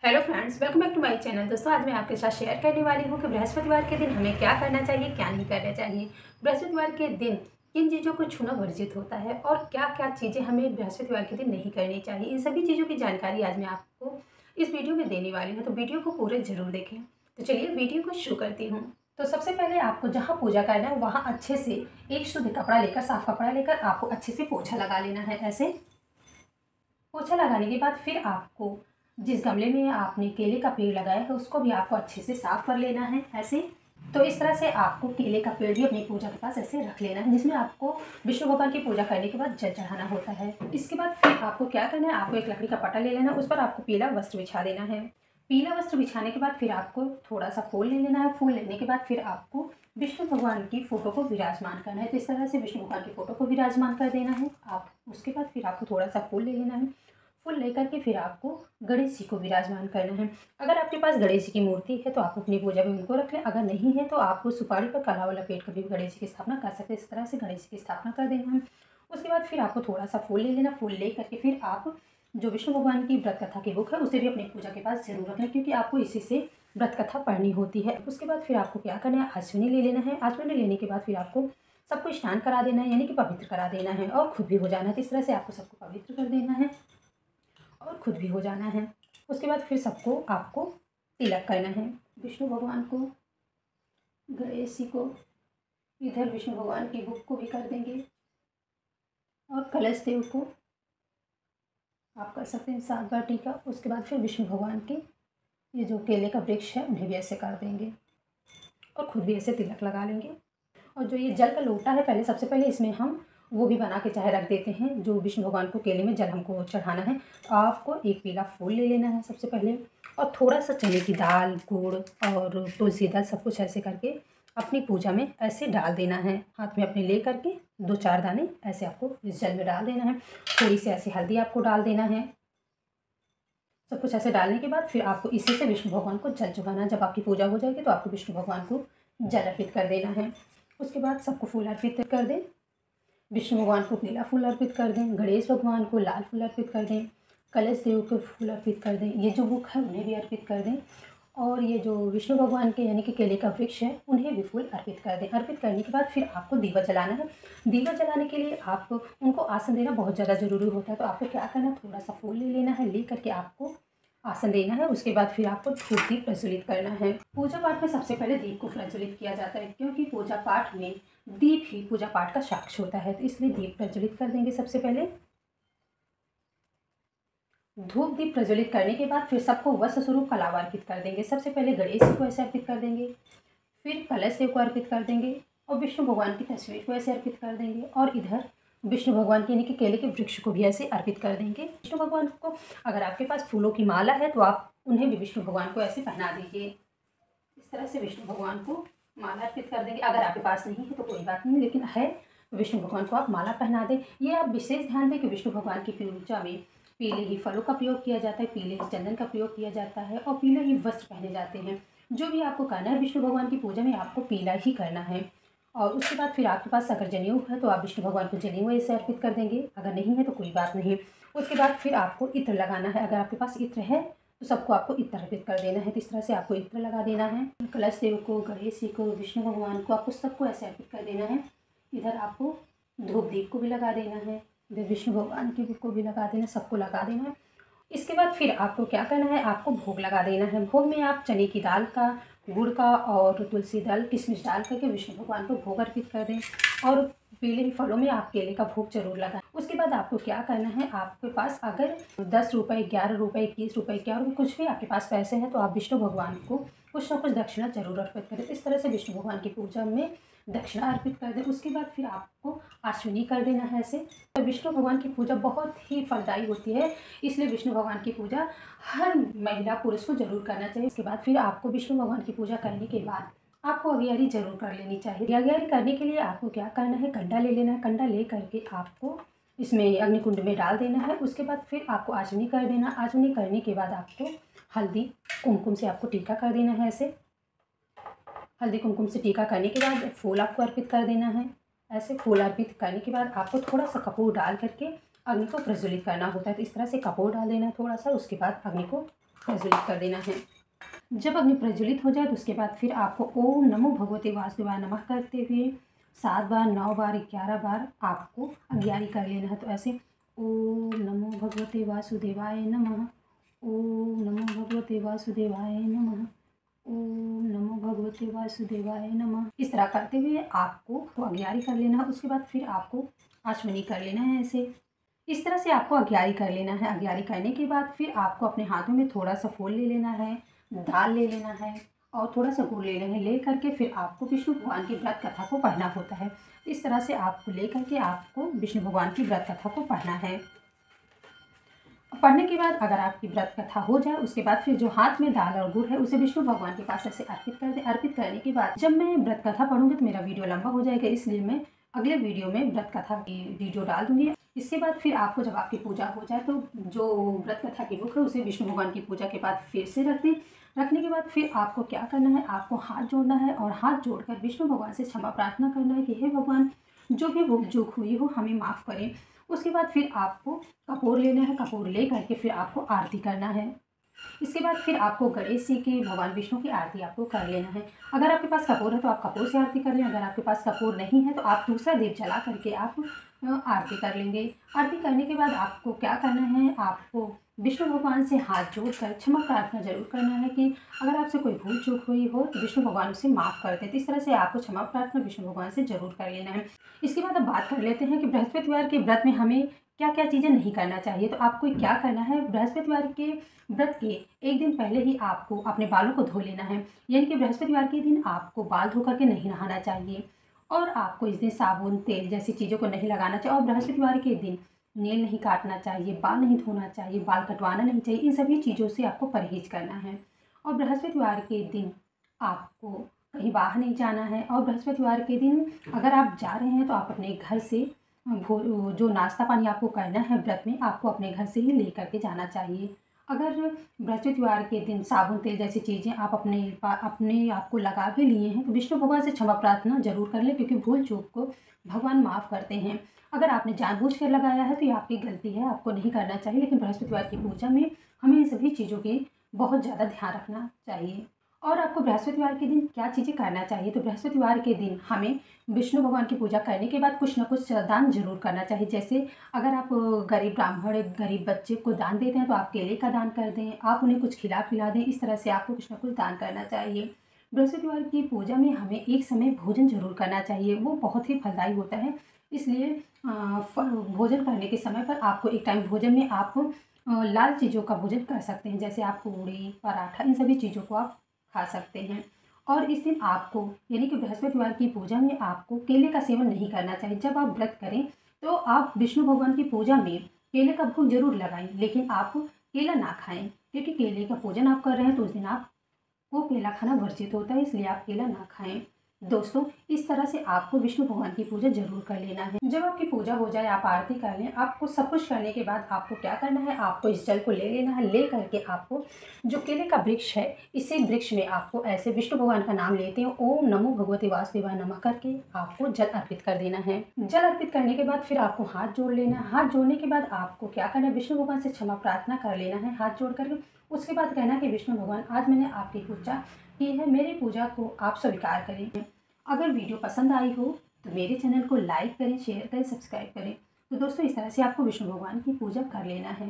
Hello friends, welcome back to my channel. दोस्तों, आज मैं आपके साथ शेयर करने वाली हूँ कि बृहस्पतिवार के दिन हमें क्या करना चाहिए, क्या नहीं करना चाहिए। बृहस्पतिवार के दिन किन चीज़ों को छूना वर्जित होता है और क्या क्या चीज़ें हमें बृहस्पतिवार के दिन नहीं करनी चाहिए। इन सभी चीज़ों की जानकारी आज मैं आपको इस वीडियो में देने वाली हूँ, तो वीडियो को पूरे ज़रूर देखें। तो चलिए वीडियो को शुरू करती हूँ। तो सबसे पहले आपको जहाँ पूजा करना है वहाँ अच्छे से एक शुद्ध कपड़ा लेकर, साफ कपड़ा लेकर आपको अच्छे से पोछा लगा लेना है। ऐसे पोछा लगाने के बाद फिर आपको जिस गमले में आपने केले का पेड़ लगाया है उसको भी आपको अच्छे से साफ कर लेना है। ऐसे तो इस तरह से आपको केले का पेड़ भी अपनी पूजा के पास ऐसे रख लेना है, जिसमें आपको विष्णु भगवान की पूजा करने के बाद जल चढ़ाना होता है। इसके बाद फिर आपको क्या करना है, आपको एक लकड़ी का पटा ले लेना है, उस पर आपको पीला वस्त्र बिछा देना है। पीला वस्त्र बिछाने के बाद फिर आपको थोड़ा सा फूल ले लेना है। फूल लेने के बाद फिर आपको विष्णु भगवान की फ़ोटो को विराजमान करना है। तो इस तरह से विष्णु भगवान की फ़ोटो को विराजमान कर देना है आप। उसके बाद फिर आपको थोड़ा सा फूल ले लेना है। फूल लेकर के फिर आपको गणेश जी को विराजमान करना है। अगर आपके पास गणेश जी की मूर्ति है तो आप अपनी पूजा में उनको रख लें। अगर नहीं है तो आप सुपारी पर कलावा लपेट कर भी गणेश जी की स्थापना कर सकते हैं। इस तरह से गणेश जी की स्थापना कर देना है। उसके बाद फिर आपको थोड़ा सा फूल ले लेना। फूल ले करके फिर आप जो विष्णु भगवान की व्रत कथा की बुक है उसे भी अपनी पूजा के पास जरूर रख लें, क्योंकि आपको इसी से व्रत कथा पढ़नी होती है। उसके बाद फिर आपको क्या करना है, आचमनी ले लेना है। आचमनी लेने के बाद फिर आपको सबको स्नान करा देना है, यानी कि पवित्र करा देना है, और खुद भी हो जाना है। तो इस तरह से आपको सबको पवित्र कर देना है और खुद भी हो जाना है। उसके बाद फिर सबको आपको तिलक करना है। विष्णु भगवान को, गणेश जी को, इधर विष्णु भगवान की बुक को भी कर देंगे, और कलश देव को आप कर सकते हैं 7 बार टीका। उसके बाद फिर विष्णु भगवान के ये जो केले का वृक्ष है उन्हें भी ऐसे कर देंगे और खुद भी ऐसे तिलक लगा लेंगे। और जो ये जल का लोटा है, पहले सबसे पहले इसमें हम वो भी बना के चाहे रख देते हैं, जो विष्णु भगवान को केले में जल हमको चढ़ाना है। तो आपको एक पीला फूल ले लेना है सबसे पहले, और थोड़ा सा चने की दाल, गुड़ और तुलसी दल सब कुछ ऐसे करके अपनी पूजा में ऐसे डाल देना है। हाथ में अपने ले करके 2-4 दाने ऐसे आपको इस जल में डाल देना है। थोड़ी सी ऐसी हल्दी आपको डाल देना है। सब कुछ ऐसे डालने के बाद फिर आपको इसी से विष्णु भगवान को जल चढ़ाना है। जब आपकी पूजा हो जाएगी तो आपको विष्णु भगवान को जल अर्पित कर देना है। उसके बाद सबको फूल अर्पित कर दें। विष्णु भगवान को पीला फूल अर्पित कर दें, गणेश भगवान को लाल फूल अर्पित कर दें, कलश देव को फूल अर्पित कर दें, ये जो बुक है उन्हें भी अर्पित कर दें, और ये जो विष्णु भगवान के यानी कि केले का वृक्ष है उन्हें भी फूल अर्पित कर दें। अर्पित करने के बाद फिर आपको दीवा जलाना है। दीवा जलाने के लिए आप उनको आसन देना बहुत ज़्यादा ज़रूरी होता है। तो आपको क्या करना है, थोड़ा सा फूल ले लेना है, ले करके आपको आसन देना है। उसके बाद फिर आपको धूप दीप प्रज्वलित करना है। पूजा पाठ में सबसे पहले दीप को प्रज्वलित किया जाता है, क्योंकि पूजा पाठ में दीप ही पूजा पाठ का साक्ष्य होता है। तो इसलिए दीप प्रज्वलित कर देंगे। सबसे पहले धूप दीप प्रज्वलित करने के बाद फिर सबको वस्त्र स्वरूप कलावा अर्पित कर देंगे। सबसे पहले गणेश जी को ऐसे अर्पित कर देंगे, फिर कलश देव को अर्पित कर देंगे, और विष्णु भगवान की तस्वीर को ऐसे अर्पित कर देंगे, और इधर विष्णु भगवान के यानी कि केले के वृक्ष को भी ऐसे अर्पित कर देंगे। विष्णु भगवान को अगर आपके पास फूलों की माला है तो आप उन्हें भी विष्णु भगवान को ऐसे पहना दीजिए। इस तरह से विष्णु भगवान को माला अर्पित कर देंगे। अगर आपके पास नहीं है तो कोई बात नहीं, लेकिन है तो विष्णु भगवान को आप माला पहना दें। ये आप विशेष ध्यान दें कि विष्णु भगवान की पूजा में पीले ही फलों का प्रयोग किया जाता है, पीले ही चंदन का प्रयोग किया जाता है, और पीले ही वस्त्र पहने जाते हैं। जो भी आपको करना है विष्णु भगवान की पूजा में आपको पीला ही करना है। और उसके बाद फिर आपके पास अगर जनेऊ है तो आप विष्णु भगवान को जनेऊ ऐसे अर्पित कर देंगे। अगर नहीं है तो कोई बात नहीं। उसके बाद फिर आपको इत्र लगाना है। अगर आपके पास इत्र है तो सबको आपको इत्र अर्पित कर देना है। तो इस तरह से आपको इत्र लगा देना है। कलश देव को, गणेश जी को, विष्णु भगवान को, आपको सबको ऐसे अर्पित कर देना है। इधर आपको धूप दीप को भी लगा देना है, इधर विष्णु भगवान की बुक को भी लगा देना, सबको लगा देना है। इसके बाद फिर आपको क्या करना है, आपको भोग लगा देना है। भोग में आप चने की दाल का, गुड़ का और तुलसी दल, किशमिश डाल करके विष्णु भगवान को भोग अर्पित कर दें, और पीले ही फलों में आप केले का भोग जरूर लगाएं। उसके बाद आपको क्या करना है, आपके पास अगर 10 रुपये, 11 रुपये, 21 रुपये, क्या कुछ भी आपके पास पैसे हैं तो आप विष्णु भगवान को कुछ ना कुछ दक्षिणा जरूर अर्पित करें। इस तरह से विष्णु भगवान की पूजा में दक्षिणा अर्पित कर दें। उसके बाद फिर आपको आचमनी कर देना है ऐसे। तो विष्णु भगवान की पूजा बहुत ही फलदायी होती है, इसलिए विष्णु भगवान की पूजा हर महिला पुरुष को जरूर करना चाहिए। इसके बाद फिर आपको विष्णु भगवान की पूजा करने के बाद आपको अगियारी जरूर कर लेनी चाहिए। अगियारी करने के लिए आपको क्या करना है, कंडा ले लेना है। कंडा ले करके आपको इसमें अग्निकुंड में डाल देना है। उसके बाद फिर आपको आचमनी कर देना। आचमनी करने के बाद आपको हल्दी कुमकुम से आपको टीका कर देना है ऐसे। हल्दी कुमकुम से टीका करने के बाद फूल आपको अर्पित कर देना है। ऐसे फूल अर्पित करने के बाद आपको थोड़ा सा कपूर डाल करके अग्नि को प्रज्वलित करना होता है। तो इस तरह से कपूर डाल देना है थोड़ा सा। उसके बाद अग्नि को प्रज्वलित कर देना है। जब अग्नि प्रज्वलित हो जाए तो उसके बाद फिर आपको ओम नमो भगवते वासुदेवाय नमः करते हुए 7 बार, 9 बार, 11 बार आपको अग्यारी कर लेना है। तो ऐसे ओम नमो भगवते वासुदेवाय नमः, ओम नमो भगवते वासुदेवाय नमः, ओम नमो भगवते वासुदेवाय नमः। इस तरह करते हुए आपको तो अग्यारी कर लेना है। उसके बाद फिर आपको आचमनी कर लेना है। ऐसे इस तरह से आपको अग्यारी कर लेना है। अग्यारी करने के बाद फिर आपको अपने हाथों में थोड़ा सा फूल ले लेना है, दाल ले लेना है और थोड़ा सा गुड़ ले लेना है। ले करके फिर आपको विष्णु भगवान की व्रत कथा को पढ़ना होता है। इस तरह से आपको ले करके आपको विष्णु भगवान की व्रत कथा को पढ़ना है। पढ़ने के बाद अगर आपकी व्रत कथा हो जाए उसके बाद फिर जो हाथ में दाल और गुड़ है उसे विष्णु भगवान के पास ऐसे अर्पित कर दें। अर्पित करने के बाद जब मैं व्रत कथा पढ़ूंगी तो मेरा वीडियो लंबा हो जाएगा, इसलिए मैं अगले वीडियो में व्रत कथा की वीडियो डाल दूंगी। इसके बाद फिर आपको जब आपकी पूजा हो जाए तो जो व्रत कथा की बुक है उसे विष्णु भगवान की पूजा के बाद फिर से रख दें। रखने के बाद फिर आपको क्या करना है, आपको हाथ जोड़ना है और हाथ जोड़कर विष्णु भगवान से क्षमा प्रार्थना करना है कि हे भगवान, जो भी भूल चूक हुई हो हमें माफ़ करें। उसके बाद फिर आपको कपूर लेना है। कपूर ले करके फिर आपको आरती करना है। इसके बाद फिर आपको गणेश जी की, भगवान विष्णु की आरती आपको कर लेना है। अगर आपके पास कपूर है तो आप कपूर से आरती कर लें। अगर आपके पास कपूर नहीं है तो आप दूसरा दीप जला करके आप आरती कर लेंगे। आरती करने के बाद आपको क्या करना है, आपको विष्णु भगवान से हाथ जोड़कर क्षमा प्रार्थना जरूर करना है कि अगर आपसे कोई भूल चूक हुई हो तो विष्णु भगवान उसे माफ़ कर दें। तो इस तरह से आपको क्षमा प्रार्थना विष्णु भगवान से जरूर कर लेना है। इसके बाद अब बात कर लेते हैं कि बृहस्पतिवार के व्रत में हमें क्या क्या चीज़ें नहीं करना चाहिए। तो आपको क्या करना है, बृहस्पतिवार के व्रत के एक दिन पहले ही आपको अपने बालों को धो लेना है। यानी कि बृहस्पतिवार के दिन आपको बाल धो करके नहीं नहाना चाहिए और आपको इस दिन साबुन, तेल जैसी चीज़ों को नहीं लगाना चाहिए। और बृहस्पतिवार के दिन नेल नहीं काटना चाहिए, बाल नहीं धोना चाहिए, बाल कटवाना नहीं चाहिए। इन सभी चीज़ों से आपको परहेज करना है। और बृहस्पतिवार के दिन आपको कहीं बाहर नहीं जाना है। और बृहस्पतिवार के दिन अगर आप जा रहे हैं तो आप अपने घर से जो नाश्ता पानी आपको करना है व्रत में, आपको अपने घर से ही ले करके जाना चाहिए। अगर बृहस्पतिवार के दिन साबुन, तेल जैसी चीज़ें आप अपने आप को लगा भी लिए हैं तो विष्णु भगवान से क्षमा प्रार्थना जरूर कर लें, क्योंकि भूल चूक को भगवान माफ़ करते हैं। अगर आपने जानबूझकर लगाया है तो ये आपकी गलती है, आपको नहीं करना चाहिए। लेकिन बृहस्पतिवार की पूजा में हमें इन सभी चीज़ों की बहुत ज़्यादा ध्यान रखना चाहिए। और आपको बृहस्पतिवार के दिन क्या चीज़ें करना चाहिए, तो बृहस्पतिवार के दिन हमें विष्णु भगवान की पूजा करने के बाद कुछ ना कुछ दान जरूर करना चाहिए। जैसे अगर आप गरीब ब्राह्मण, गरीब बच्चे को दान देते हैं तो आप केले का दान कर दें, आप उन्हें कुछ खिला पिला दें। इस तरह से आपको कुछ ना कुछ दान करना चाहिए। बृहस्पतिवार की पूजा में हमें एक समय भोजन जरूर करना चाहिए, वो बहुत ही फलदायी होता है। इसलिए भोजन करने के समय पर आपको एक टाइम भोजन में आप लाल चीज़ों का भोजन कर सकते हैं। जैसे आप पूड़ी, पराठा, इन सभी चीज़ों को आप खा सकते हैं। और इस दिन आपको यानी कि बृहस्पतिवार की पूजा में आपको केले का सेवन नहीं करना चाहिए। जब आप व्रत करें तो आप विष्णु भगवान की पूजा में केले का भोग जरूर लगाएं, लेकिन आप केला ना खाएं, क्योंकि केले का पूजन आप कर रहे हैं तो उस दिन आपको केला खाना वर्जित होता है, इसलिए आप केला ना खाएं। दोस्तों, इस तरह से आपको विष्णु भगवान की पूजा जरूर कर लेना है। जब आपकी पूजा हो जाए, आप आरती कर लें, आपको सब कुछ करने के बाद आपको क्या करना है, आपको इस जल को ले लेना है। ले करके आपको जो केले का वृक्ष है, इसी वृक्ष में आपको ऐसे विष्णु भगवान का नाम लेते हैं, ओम नमो भगवते वासुदेवाय नमः करके आपको जल अर्पित कर देना है। जल अर्पित करने के बाद फिर आपको हाथ जोड़ लेना है। हाथ जोड़ने के बाद आपको क्या करना है, विष्णु भगवान से क्षमा प्रार्थना कर लेना है हाथ जोड़ करके। उसके बाद कहना कि विष्णु भगवान, आज मैंने आपकी पूजा की है, मेरी पूजा को आप स्वीकार करें। अगर वीडियो पसंद आई हो तो मेरे चैनल को लाइक करें, शेयर करें, सब्सक्राइब करें। तो दोस्तों, इस तरह से आपको विष्णु भगवान की पूजा कर लेना है।